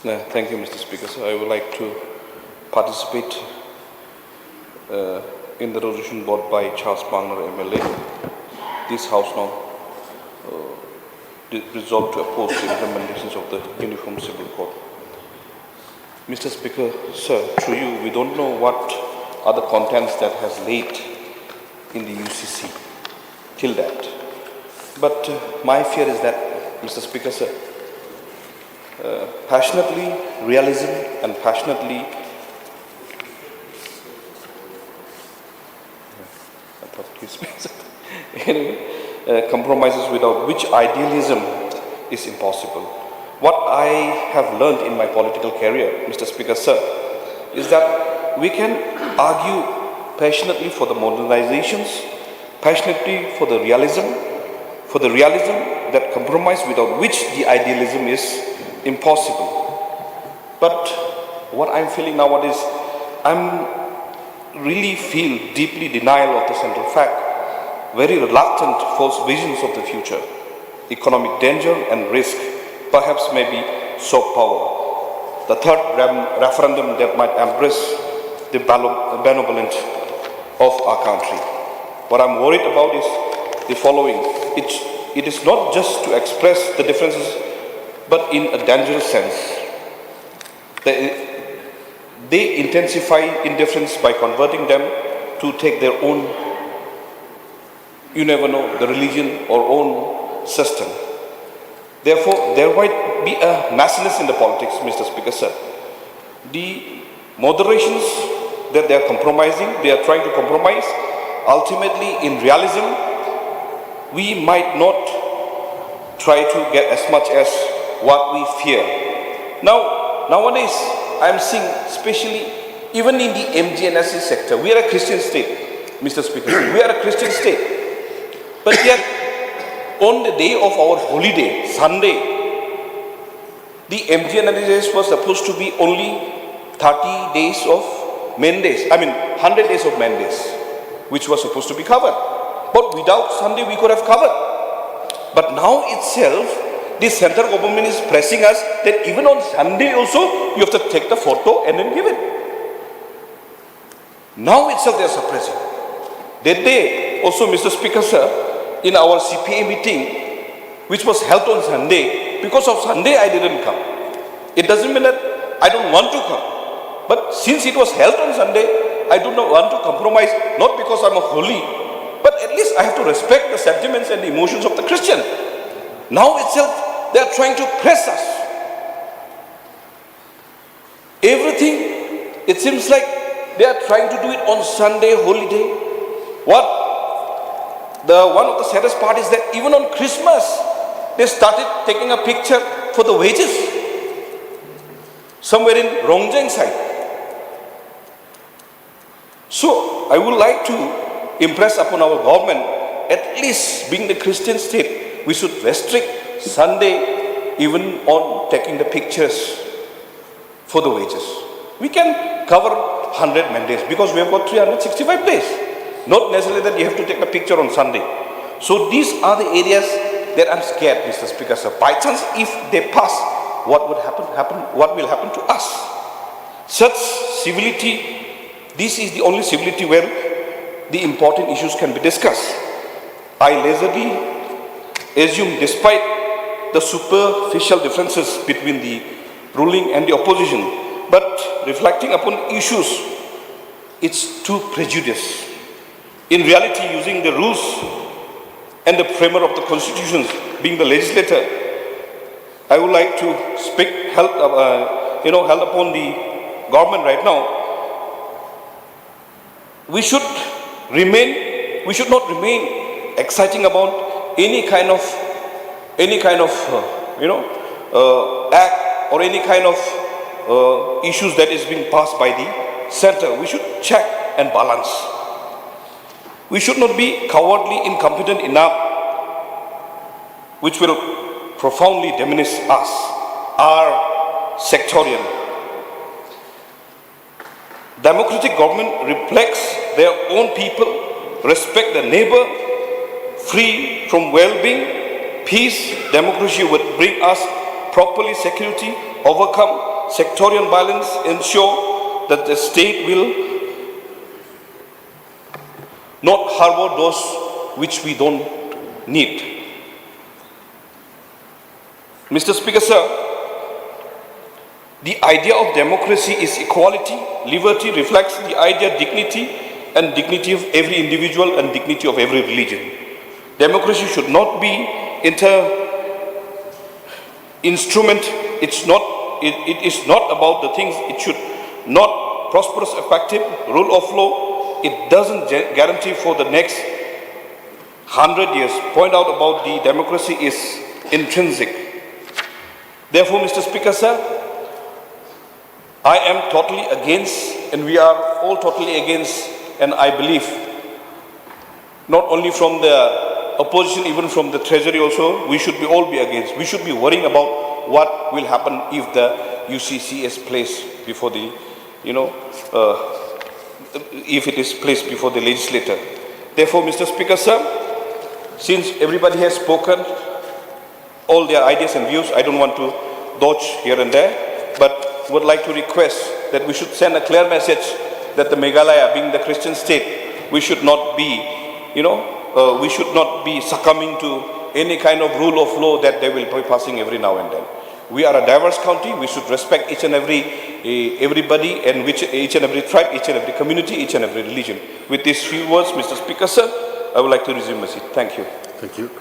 Thank you, Mr. Speaker. So I would like to participate in the resolution brought by Charles Bangner, MLA. This House now resolved to oppose the implementations of the Uniform Civil Code. Mr. Speaker, sir, through you, we don't know what are the contents that has laid in the UCC till that. But my fear is that, Mr. Speaker, sir, passionately realism and passionately compromises without which idealism is impossible. What I have learned in my political career, Mr. Speaker, sir, is that we can argue passionately for the modernizations, passionately for the realism that compromise without which the idealism is impossible. But what I'm feeling nowadays, I'm really feel deeply denial of the central fact, very reluctant false visions of the future, economic danger and risk, perhaps maybe soft power. The third referendum that might embrace the benevolence of our country. What I'm worried about is the following. It is not just to express the differences, but in a dangerous sense. They intensify indifference by converting them to take their own, you never know, the religion or own system. Therefore, there might be a messiness in the politics, Mr. Speaker, sir. The moderations that they are compromising, they are trying to compromise, ultimately in realism, we might not try to get as much as what we fear. Now, nowadays, I'm seeing, especially even in the MGNSC sector, we are a Christian state, Mr. Speaker. We are a Christian state. But yet, on the day of our holiday, Sunday, the MGNSC was supposed to be only 30 days of mandates, 100 days of mandates, which was supposed to be covered. But without Sunday, we could have covered. But now itself, the central government is pressing us that even on Sunday also, you have to take the photo and then give it. Now itself they are suppressing. That day also, Mr. Speaker, sir, in our CPA meeting, which was held on Sunday, because of Sunday I didn't come. It doesn't mean that I don't want to come. But since it was held on Sunday, I do not want to compromise, not because I'm a holy, but at least I have to respect the sentiments and the emotions of the Christian. Now itself, they are trying to press us. Everything, it seems like they are trying to do it on Sunday, holiday. One of the saddest part is that even on Christmas, they started taking a picture for the wages. Somewhere in Rongjang side. So, I would like to impress upon our government, at least being the Christian state, we should restrict Sunday even on taking the pictures for the wages. We can cover 100 mandates because we have got 365 days. Not necessarily that you have to take a picture on Sunday. So these are the areas that I'm scared, Mr. Speaker. So by chance, if they pass, what would happen? What will happen to us? Such civility, this is the only civility where the important issues can be discussed. I lazily assume, despite the superficial differences between the ruling and the opposition, but reflecting upon issues, it's too prejudiced. In reality, using the rules and the framer of the constitutions, being the legislator, I would like to speak, held upon the government right now. We should not remain exciting about any kind of act or any kind of issues that is being passed by the center. We should check and balance. We should not be cowardly incompetent enough, which will profoundly diminish us, our sectarian. Democratic government reflects their own people, respect the neighbor, free from well-being, peace. Democracy would bring us properly security, overcome sectarian balance, ensure that the state will not harbor those which we don't need. Mr. Speaker, sir, the idea of democracy is equality. Liberty reflects the idea of dignity and dignity of every individual and dignity of every religion. Democracy should not be instrument. It is not about the things. It should not prosperous, effective, rule of law. It doesn't guarantee for the next 100 years. Point out about the democracy is intrinsic. Therefore, Mr. Speaker, sir, I am totally against, and we are all totally against, and I believe, not only from the opposition, even from the treasury also, we should all be against. We should be worrying about what will happen if the UCC is placed before the, if it is placed before the legislator. Therefore, Mr. Speaker, sir, since everybody has spoken all their ideas and views, I don't want to dodge here and there, but would like to request that we should send a clear message that the Meghalaya, being the Christian state, we should not be, we should not be succumbing to any kind of rule of law that they will be passing every now and then. We are a diverse county. We should respect each and everybody, and each and every tribe, each and every community, each and every religion. With these few words, Mr. Speaker, sir, I would like to resume my seat. Thank you. Thank you.